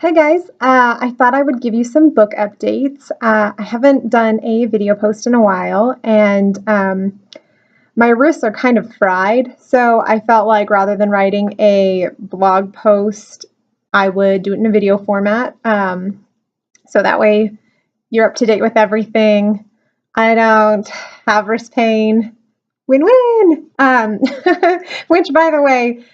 Hey guys, I thought I would give you some book updates. I haven't done a video post in a while, and my wrists are kind of fried, so I felt like rather than writing a blog post, I would do it in a video format. So that way you're up to date with everything. I don't have wrist pain. Win win! Which, by the way,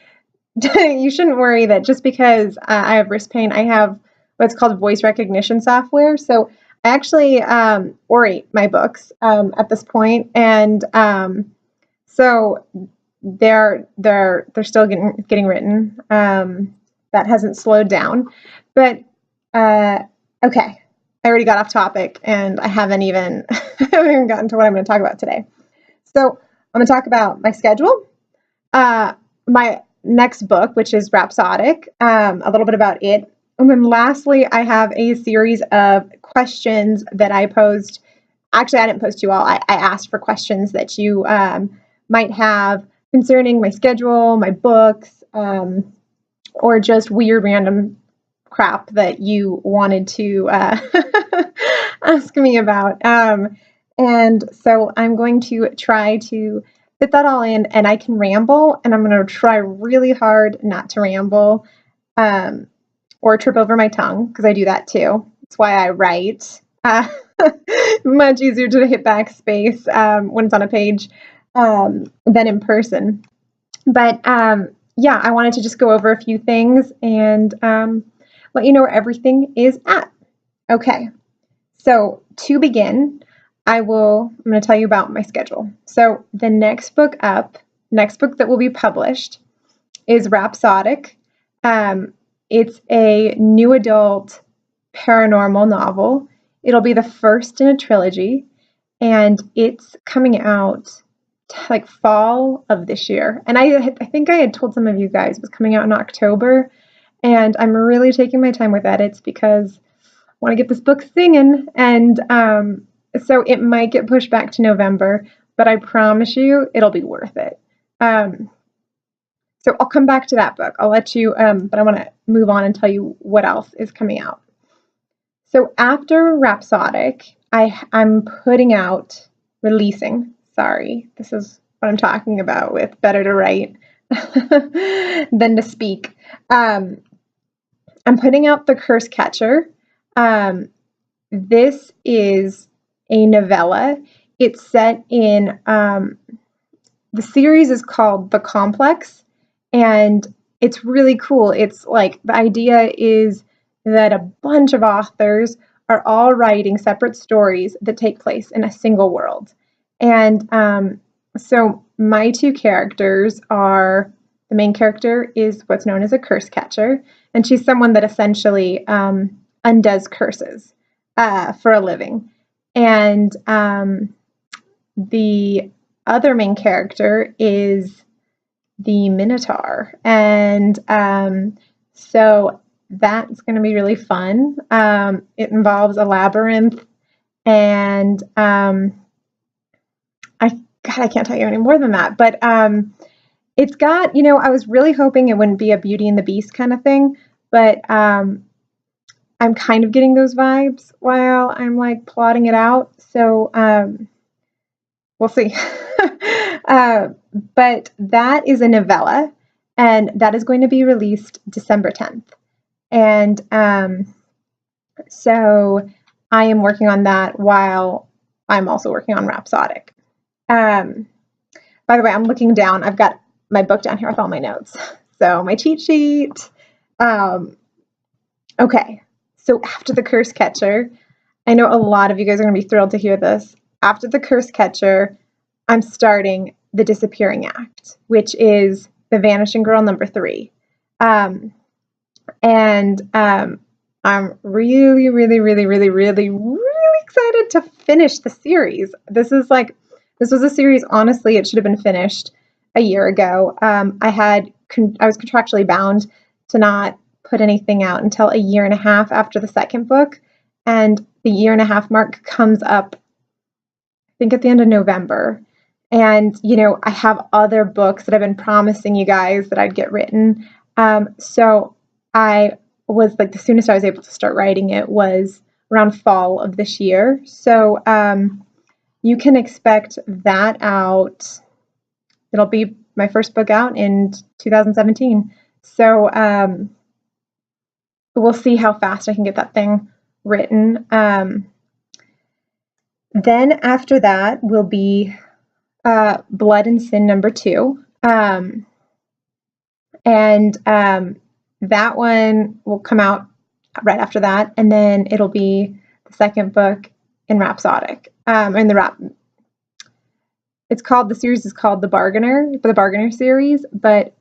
you shouldn't worry that just because I have wrist pain, I have what's called voice recognition software. So I actually orate my books at this point, and so they're still getting written. That hasn't slowed down, but okay. I already got off topic, and I haven't even I haven't even gotten to what I'm going to talk about today. So I'm going to talk about my schedule, my next book, which is Rhapsodic, a little bit about it. And then lastly, I have a series of questions that I posed. Actually, I didn't post you all. I asked for questions that you might have concerning my schedule, my books, or just weird random crap that you wanted to ask me about. And so I'm going to try to fit that all in, and I can ramble, and I'm going to try really hard not to ramble or trip over my tongue, because I do that too. That's why I write. Much easier to hit backspace when it's on a page than in person. But yeah, I wanted to just go over a few things and let you know where everything is at. Okay, so to begin, I'm going to tell you about my schedule. So the next book that will be published is Rhapsodic. It's a new adult paranormal novel. It'll be the first in a trilogy, and it's coming out like fall of this year. And I think I had told some of you guys it was coming out in October, and I'm really taking my time with edits because I want to get this book singing, and so it might get pushed back to November, but I promise you it'll be worth it. So I'll come back to that book. I'll let you, but I want to move on and tell you what else is coming out. So after Rhapsodic, I'm releasing, sorry, this is what I'm talking about with better to write than to speak. I'm putting out The Curse Catcher. This is a novella. It's set in, the series is called The Complex, and it's really cool. It's like the idea is that a bunch of authors are all writing separate stories that take place in a single world. And so my two characters are, the main character is what's known as a curse catcher, and she's someone that essentially undoes curses for a living. And the other main character is the Minotaur. And so that's going to be really fun. It involves a labyrinth, and I can't tell you any more than that. But it's got, I was really hoping it wouldn't be a Beauty and the Beast kind of thing, but I'm kind of getting those vibes while I'm like plotting it out. So we'll see. But that is a novella, and that is going to be released December 10th. And so I am working on that while I'm also working on Rhapsodic. By the way, I'm looking down. I've got my book down here with all my notes. So my cheat sheet. Okay, so after The Curse Catcher, I know a lot of you guys are going to be thrilled to hear this. After The Curse Catcher, I'm starting The Disappearing Act, which is The Vanishing Girl #3. And I'm really, really, really, really, really, really excited to finish the series. This was a series, honestly, it should have been finished a year ago. I was contractually bound to not put anything out until a year and a half after the second book, and the year and a half mark comes up, I think, at the end of November. And, I have other books that I've been promising you guys that I'd get written. So I was like the soonest I was able to start writing it was around fall of this year. So you can expect that out. It'll be my first book out in 2017. So we'll see how fast I can get that thing written. Then after that will be Blood and Sin #2. That one will come out right after that, and then it'll be the second book in Rhapsodic. The series is called The Bargainer series, but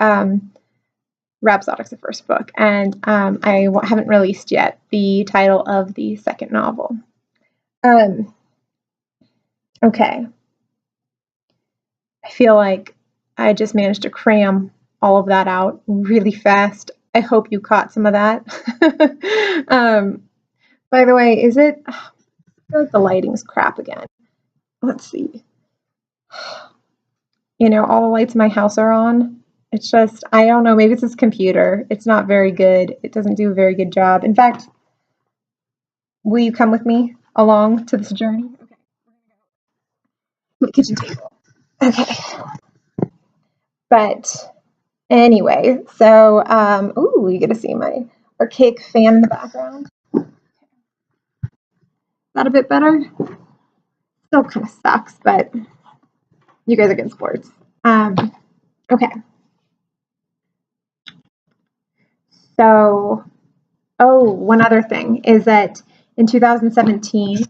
Rhapsodic's the first book, and I haven't released yet the title of the second novel. Okay. I feel like I just managed to cram all of that out really fast. I hope you caught some of that. By the way, I feel like the lighting's crap again. Let's see. All the lights in my house are on. It's just, I don't know, maybe it's this computer. It's not very good. It doesn't do a very good job. In fact, will you come with me along to this journey? Okay. My kitchen table. Okay. But anyway, so, you get to see my archaic fan in the background. Is that a bit better? Still kind of sucks, but you guys are good sports. Okay. So, one other thing is that in 2017,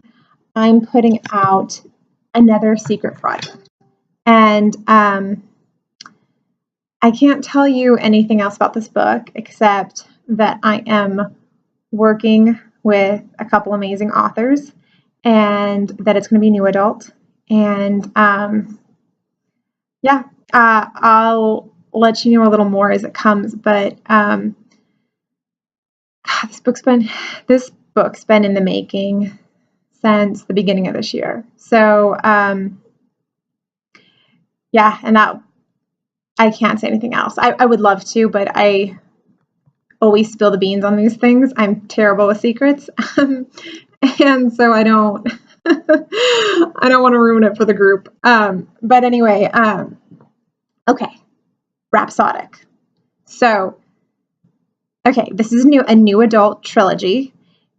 I'm putting out another secret project. And I can't tell you anything else about this book except that I am working with a couple amazing authors and that it's going to be new adult. And I'll let you know a little more as it comes, but this book's been in the making since the beginning of this year. So and that I can't say anything else. I would love to, but I always spill the beans on these things. I'm terrible with secrets. And so I don't want to ruin it for the group. But anyway, okay. Rhapsodic. So, okay, this is a new adult trilogy.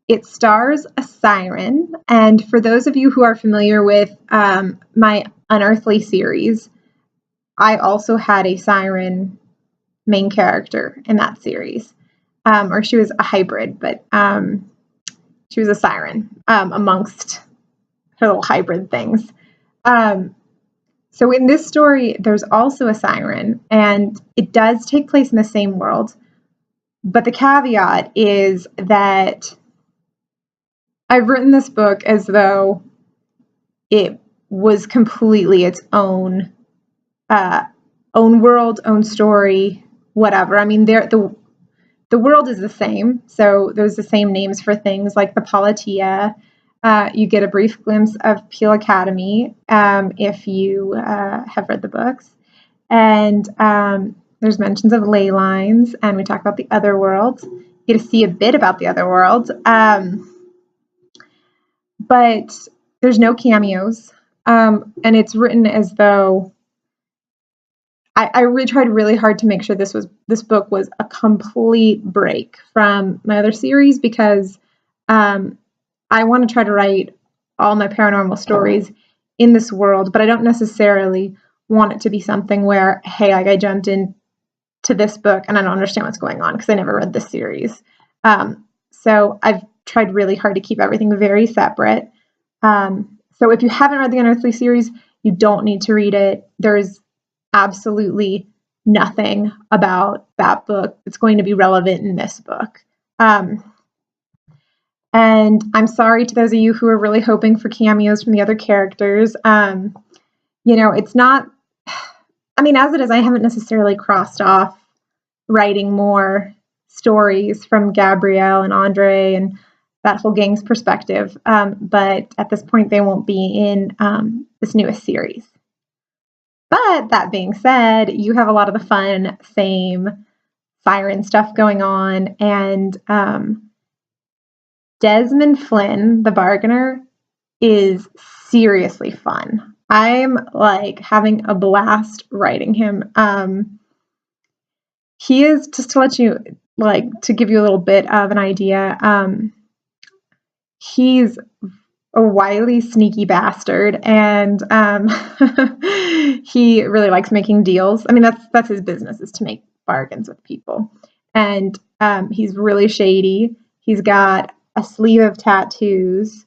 It stars a siren, and for those of you who are familiar with my Unearthly series, I also had a siren main character in that series. Or she was a hybrid, but she was a siren amongst her little hybrid things. So in this story, there's also a siren, and it does take place in the same world. But the caveat is that I've written this book as though it was completely its own world, own story, whatever. I mean, the world is the same, so there's the same names for things like the Politia. You get a brief glimpse of Peel Academy if you have read the books, and there's mentions of ley lines, and we talk about the other world. You get to see a bit about the other world, but there's no cameos, and it's written as though I really tried really hard to make sure this book was a complete break from my other series because I want to try to write all my paranormal stories in this world, but I don't necessarily want it to be something where, hey, like I jumped into this book and I don't understand what's going on because I never read this series. So I've tried really hard to keep everything very separate. So if you haven't read the Unearthly series, you don't need to read it. There's absolutely nothing about that book that's going to be relevant in this book. And I'm sorry to those of you who are really hoping for cameos from the other characters. It's not, as it is, I haven't necessarily crossed off writing more stories from Gabrielle and Andre and that whole gang's perspective. But at this point, they won't be in this newest series. But that being said, you have a lot of the fun, same siren stuff going on. And Desmond Flynn, the bargainer, is seriously fun. I'm like having a blast writing him. He is, just to let you, like, to give you a little bit of an idea, he's a wily, sneaky bastard, and he really likes making deals. I mean, that's his business, is to make bargains with people. And he's really shady. He's got a sleeve of tattoos.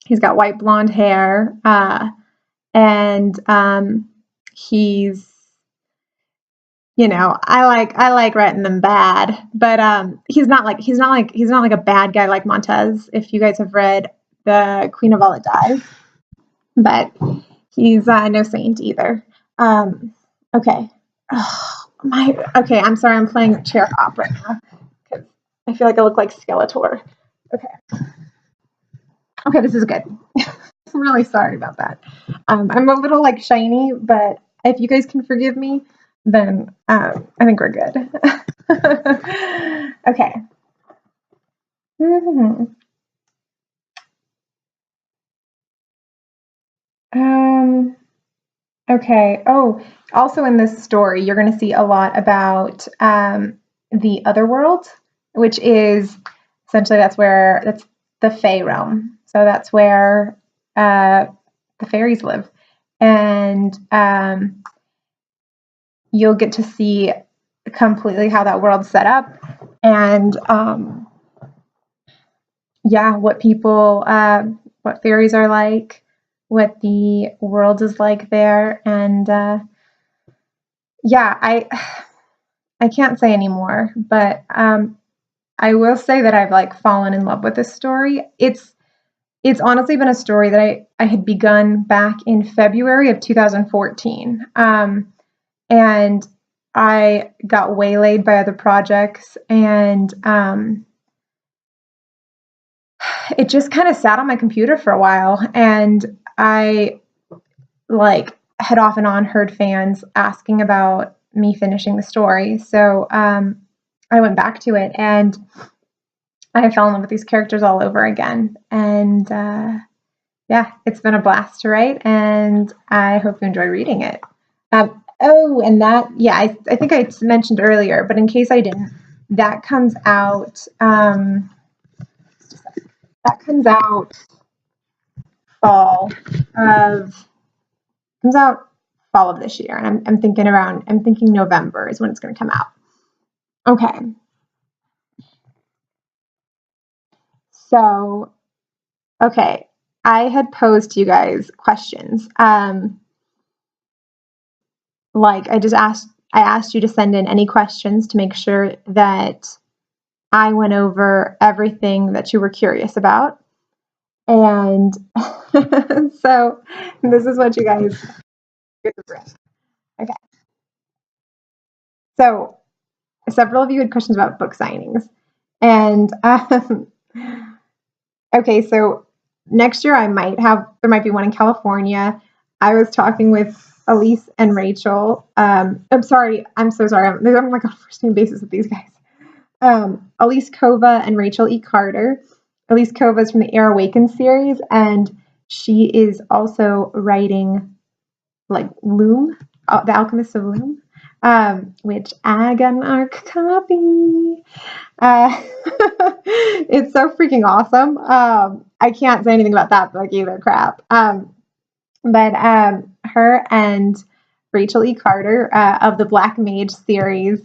He's got white blonde hair, and he's, I like writing them bad, but he's not like a bad guy like Montez, if you guys have read The Queen of All That Dies, but he's no saint either. Okay. Okay, I'm sorry, I'm playing Chekhov right now because I feel like I look like Skeletor. Okay, this is good. I'm really sorry about that. I'm a little like shiny, but if you guys can forgive me, then I think we're good. Okay. Okay. Oh, also in this story, you're going to see a lot about the other world, which is essentially that's the Fae realm. So that's where the fairies live, and you'll get to see completely how that world's set up, and what fairies are like, what the world is like there, and I can't say anymore, but I will say that I've like fallen in love with this story. It's honestly been a story that I had begun back in February of 2014. And I got waylaid by other projects, and it just kind of sat on my computer for a while, and I like had off and on heard fans asking about me finishing the story. So I went back to it, and I fell in love with these characters all over again. And it's been a blast to write, and I hope you enjoy reading it. And that, I think I mentioned earlier, but in case I didn't, that comes out fall of this year, and I'm thinking November is when it's going to come out. Okay. So, okay, I had posed to you guys questions. Like I asked you to send in any questions to make sure that I went over everything that you were curious about. And so this is what you guys. Okay. So several of you had questions about book signings. And okay, so next year there might be one in California. I was talking with Elise and Rachel. I'm so sorry. I'm like on a first name basis with these guys. Elise Kova and Rachel E. Carter. Elise Kova is from the Air Awakens series, and she is also writing like Loom, The Alchemist of Loom, which I got an ARC copy. It's so freaking awesome. I can't say anything about that book either. Crap. But her and Rachel E. Carter of the Black Mage series,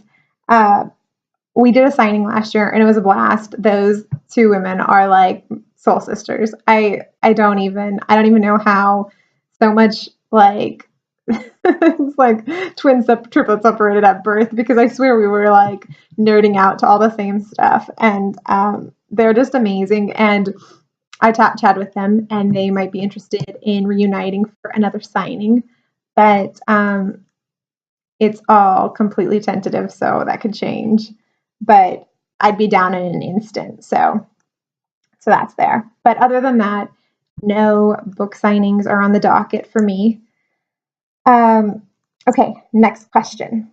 we did a signing last year, and it was a blast. Those two women are like soul sisters. I don't even know how so much like it's like triplets separated at birth, because I swear we were like nerding out to all the same stuff, and they're just amazing. And I chat with them, and they might be interested in reuniting for another signing, but it's all completely tentative, so that could change. But I'd be down in an instant, so that's there. But other than that, no book signings are on the docket for me. Okay, next question.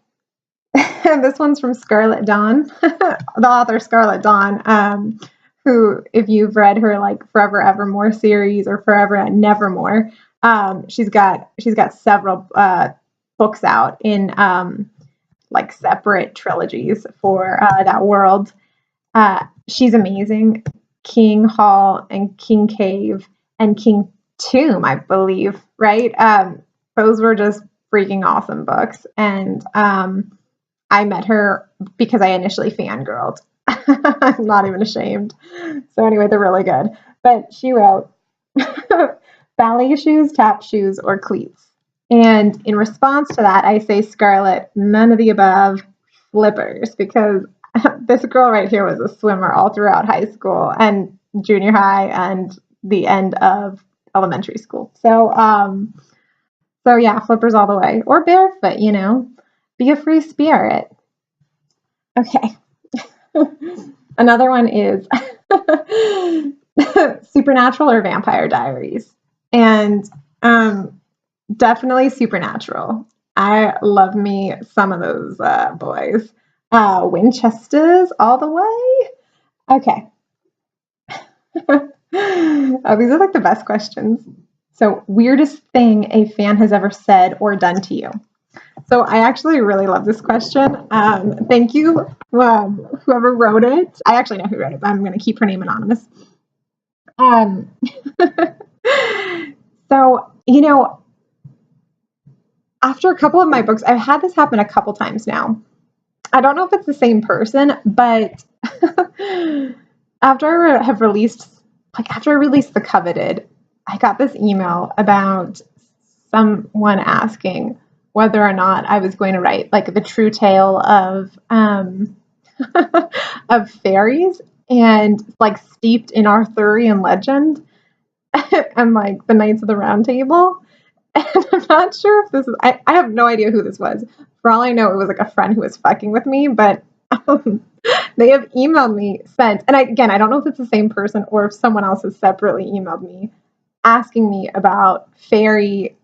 This one's from Scarlett Dawn, the author Scarlett Dawn, who, if you've read her like Forever Evermore series or Forever and Nevermore, she's got several books out in like separate trilogies for that world. She's amazing. King Hall and King Cave and King Tomb, I believe, right? Those were just freaking awesome books. And I met her because I initially fangirled. I'm not even ashamed. So, anyway, they're really good. But she wrote ballet shoes, tap shoes, or cleats. And in response to that, I say, Scarlett, none of the above, flippers, because this girl right here was a swimmer all throughout high school and junior high and the end of elementary school. So yeah, flippers all the way, or barefoot. Be a free spirit. Okay. Another one is Supernatural or Vampire Diaries, and definitely Supernatural. I love me some of those boys. Winchesters all the way. Okay. Oh, these are like the best questions. So, weirdest thing a fan has ever said or done to you. So, I actually really love this question. Thank you, whoever wrote it. I actually know who wrote it, but I'm going to keep her name anonymous. Um, so, after a couple of my books, I've had this happen a couple times now. I don't know if it's the same person, but after I released The Coveted, I got this email about someone asking whether or not I was going to write like the true tale of of fairies and like steeped in Arthurian legend and like the Knights of the Round Table. And I'm not sure if this is, I have no idea who this was. For all I know, it was like a friend who was fucking with me, but they have emailed me since. And again, I don't know if it's the same person or if someone else has separately emailed me asking me about fairy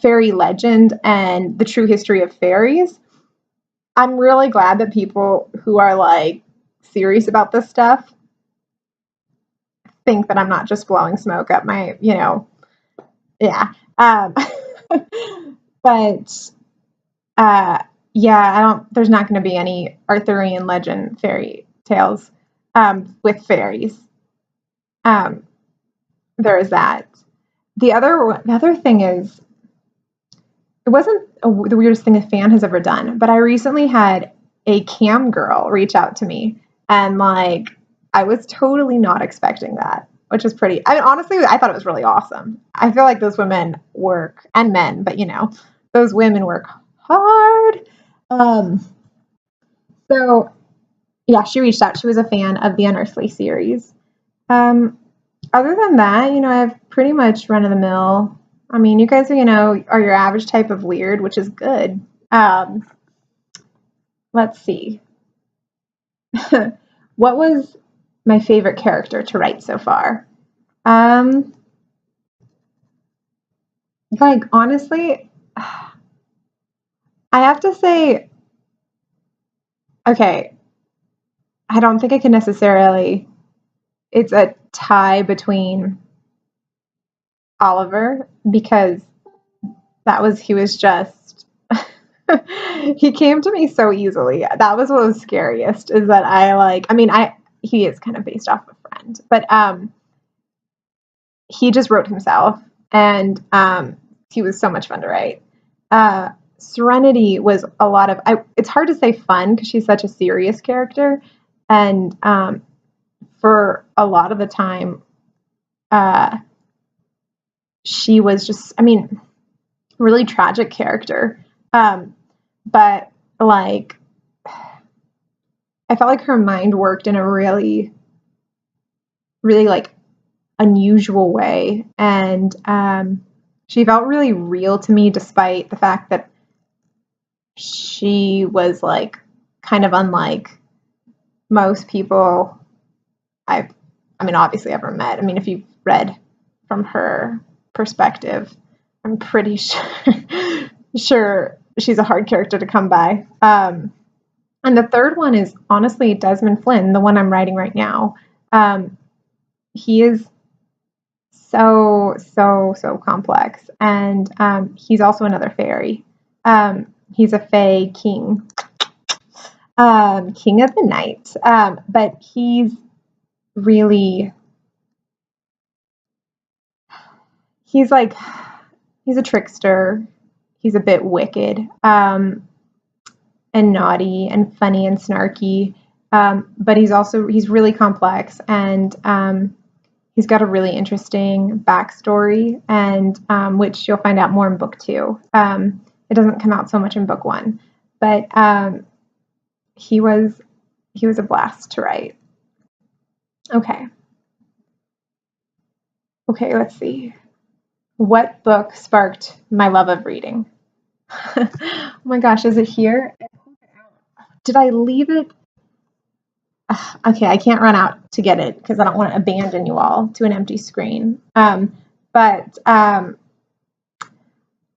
legend and the true history of fairies. I'm really glad that people who are like serious about this stuff think that I'm not just blowing smoke up my, yeah. But yeah, there's not going to be any Arthurian legend fairy tales with fairies. There is that. The other thing is, it wasn't the weirdest thing a fan has ever done, but I recently had a cam girl reach out to me, and like I was totally not expecting that, which is pretty. I mean, honestly, I thought it was really awesome. I feel like those women work, and men, but those women work hard. So yeah, she reached out. She was a fan of the Unearthly series. Other than that, I've pretty much run of the mill. I mean, you guys are your average type of weird, which is good. Let's see. What was my favorite character to write so far? Like, honestly, I have to say, okay, I don't think I can necessarily, it's a tie between Oliver, because he was just, he came to me so easily. That was what was scariest, is that he is kind of based off a friend, but he just wrote himself, and he was so much fun to write. Serenity was a lot of, it's hard to say fun because she's such a serious character, and for a lot of the time, she was just, really tragic character. But like, I felt like her mind worked in a really, really like unusual way. And she felt really real to me, despite the fact that she was like kind of unlike most people obviously ever met. If you've read from her perspective, I'm pretty sure sure she's a hard character to come by. And the third one is honestly Desmond Flynn, the one I'm writing right now. Um, he is so complex, and he's also another fairy. He's a fae king, king of the night, but really he's like he's a trickster. He's a bit wicked, and naughty and funny and snarky. But he's really complex, and he's got a really interesting backstory, and which you'll find out more in book 2. It doesn't come out so much in book 1, but he was a blast to write. Okay, let's see. What book sparked my love of reading? Oh my gosh, is it here? Did I leave it? Okay, I can't run out to get it because I don't want to abandon you all to an empty screen. But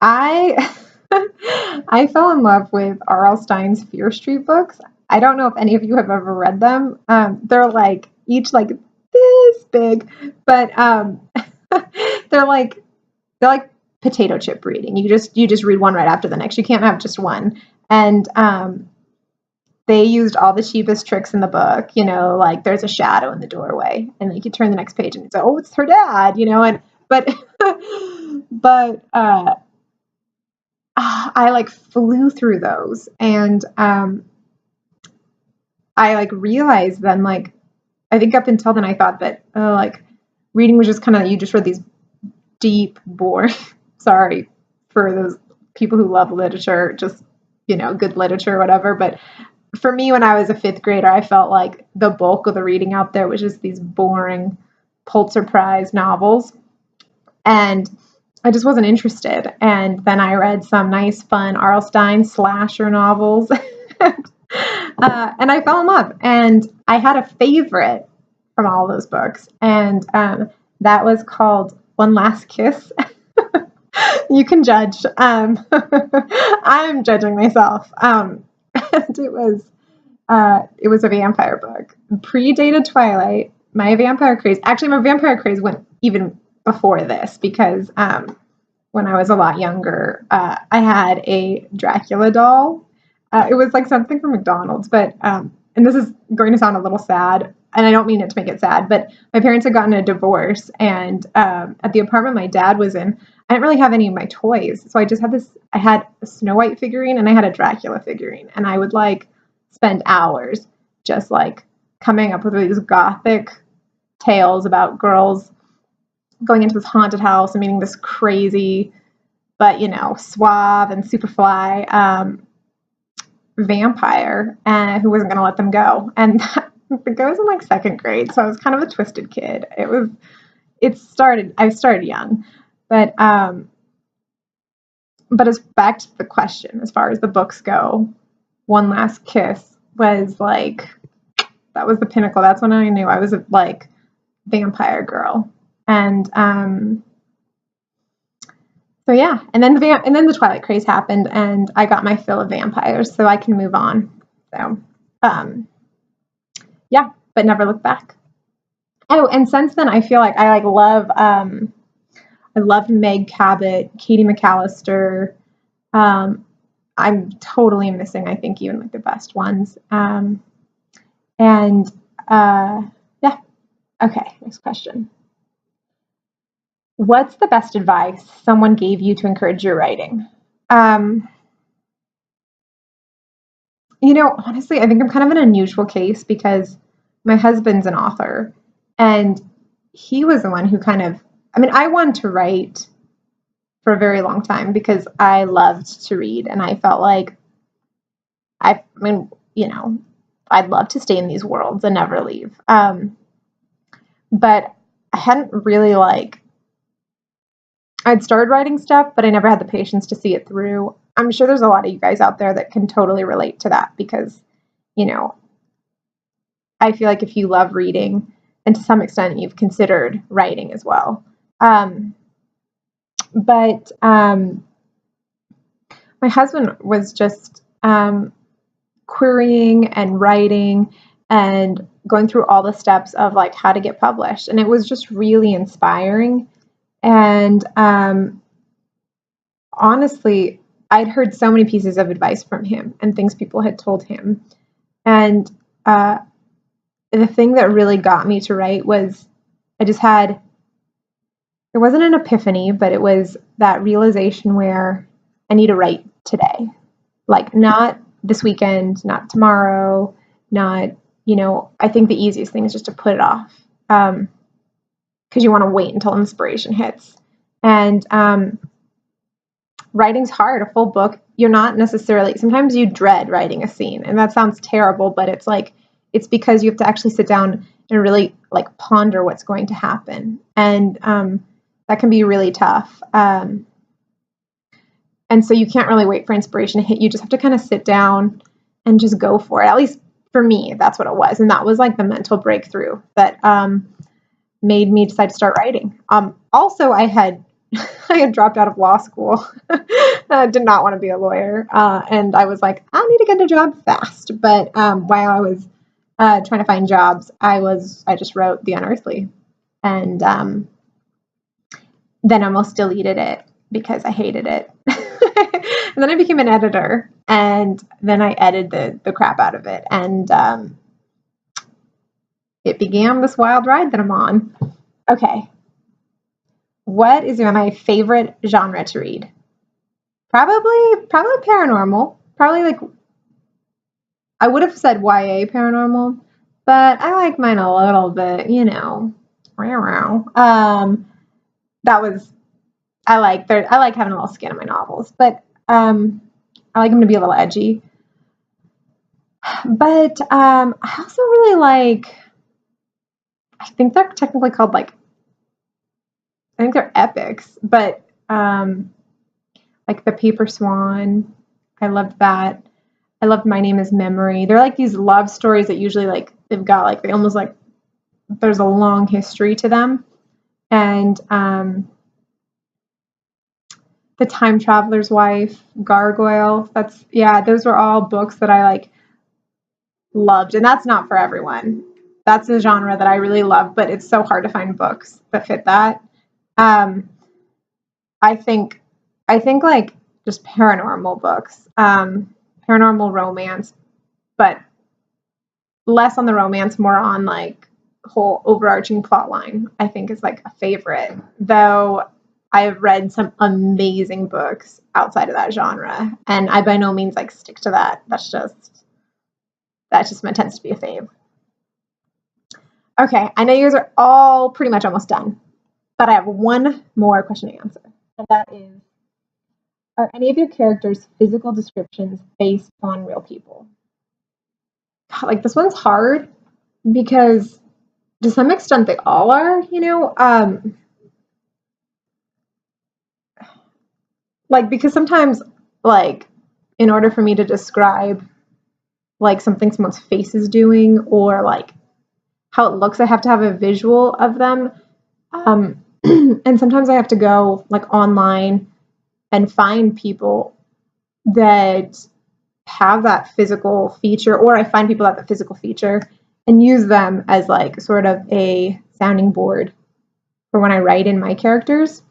I I fell in love with R.L. Stine's Fear Street books. I don't know if any of you have ever read them. They're like each like this big, but they're like potato chip reading. You just read one right after the next. You can't have just one. And they used all the cheapest tricks in the book, like there's a shadow in the doorway, and you could turn the next page and it's oh, it's her dad, and but I like flew through those, and I like realized then, like, I think up until then I thought that like reading was just kind of, you just read these deep, boring, sorry for those people who love literature, just, good literature or whatever, but for me, when I was a 5th grader, I felt like the bulk of the reading out there was just these boring Pulitzer Prize novels. And I just wasn't interested. And then I read some nice, fun R.L. Stine slasher novels. And I fell in love. And I had a favorite from all those books. And that was called One Last Kiss. You can judge. I'm judging myself. And it was a vampire book. Predated Twilight. My vampire craze went even before this, because when I was a lot younger, I had a Dracula doll. It was like something from McDonald's, but and this is going to sound a little sad, and I don't mean it to make it sad, but my parents had gotten a divorce, and at the apartment my dad was in, I didn't really have any of my toys, so I had a Snow White figurine and I had a Dracula figurine, and I would like spend hours just like coming up with these gothic tales about girls going into this haunted house and meeting this crazy, but suave and super fly vampire who wasn't going to let them go. And I think I was in like 2nd grade, so I was kind of a twisted kid. I started young, but as back to the question, as far as the books go, One Last Kiss was like, that was the pinnacle. That's when I knew I was a like vampire girl. And so yeah, and then the Twilight craze happened, and I got my fill of vampires, so I can move on. So yeah, but never look back. Oh, and since then I feel like I love Meg Cabot, Katie McAllister. I'm totally missing, I think, even like the best ones. And yeah. Okay, next question. What's the best advice someone gave you to encourage your writing? Honestly, I think I'm kind of an unusual case because my husband's an author, and he was the one who I wanted to write for a very long time because I loved to read, and I felt like I'd love to stay in these worlds and never leave. But I hadn't really I'd started writing stuff, but I never had the patience to see it through. I'm sure there's a lot of you guys out there that can totally relate to that because, I feel like if you love reading, and to some extent you've considered writing as well. But my husband was just querying and writing and going through all the steps of like how to get published, and it was just really inspiring. And honestly, I'd heard so many pieces of advice from him and things people had told him. And the thing that really got me to write was I just had, it wasn't an epiphany, but it was that realization where I need to write today. Like, not this weekend, not tomorrow, not, I think the easiest thing is just to put it off. Because you want to wait until inspiration hits. And writing's hard. A full book, you're not necessarily, sometimes you dread writing a scene, and that sounds terrible, but it's like, it's because you have to actually sit down and really like ponder what's going to happen. And that can be really tough. And so you can't really wait for inspiration to hit. You just have to kind of sit down and just go for it. At least for me, that's what it was. And that was like the mental breakthrough that made me decide to start writing. Also, I had dropped out of law school. I did not want to be a lawyer. And I was like, I need to get a job fast. But while I was trying to find jobs, I just wrote The Unearthly. And then almost deleted it because I hated it. And then I became an editor, and then I edited the crap out of it. And it began this wild ride that I'm on. Okay. What is my favorite genre to read? Probably paranormal. Probably like, I would have said YA paranormal, but I like mine a little bit, I like having a little skin in my novels, but I like them to be a little edgy. But I also really like, I think they're technically called I think they're epics, but like The Paper Swan, I loved that. I loved My Name is Memory. They're like these love stories that usually like they've got like, they almost like there's a long history to them. And The Time Traveler's Wife, Gargoyle, those were all books that I like loved. And that's not for everyone. That's a genre that I really love, but it's so hard to find books that fit that. I think like just paranormal books, paranormal romance, but less on the romance, more on like whole overarching plot line, I think is like a favorite. Though I've read some amazing books outside of that genre, and I by no means like stick to that. That's just my tends to be a fave. Okay, I know you guys are all pretty much almost done, but I have one more question to answer, and that is, are any of your characters' physical descriptions based on real people? God, like, this one's hard because to some extent they all are, like, because sometimes, like, in order for me to describe like something someone's face is doing or like how it looks, I have to have a visual of them. And sometimes I have to go like online and find people that have that physical feature, or I find people that have the physical feature and use them as like sort of a sounding board for when I write in my characters.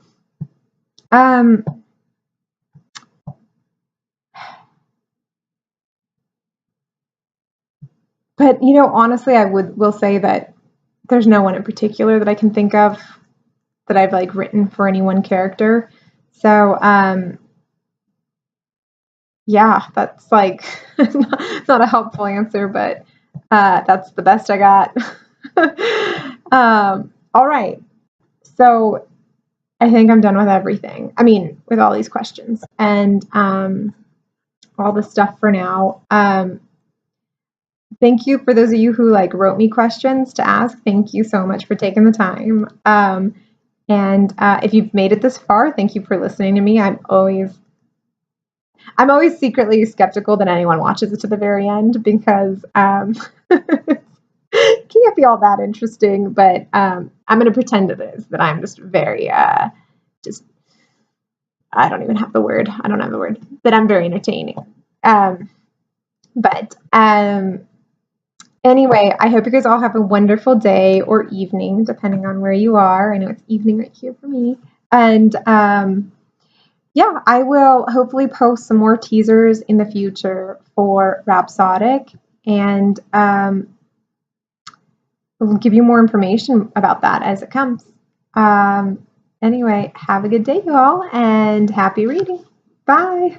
But honestly, I will say that there's no one in particular that I can think of that I've like written for any one character. So yeah, that's like it's not a helpful answer, but that's the best I got. All right. So I think I'm done with everything. I mean, with all these questions and all the stuff for now. Thank you for those of you who like wrote me questions to ask. Thank you so much for taking the time. And if you've made it this far, thank you for listening to me. I'm always secretly skeptical that anyone watches it to the very end because it can't be all that interesting, but I'm going to pretend it is, that I'm just very just I don't even have the word. I don't have the word. But I'm very entertaining. But anyway, I hope you guys all have a wonderful day or evening, depending on where you are. I know it's evening right here for me. And yeah, I will hopefully post some more teasers in the future for Rhapsodic, and we'll give you more information about that as it comes. Anyway, have a good day, you all, and happy reading. Bye.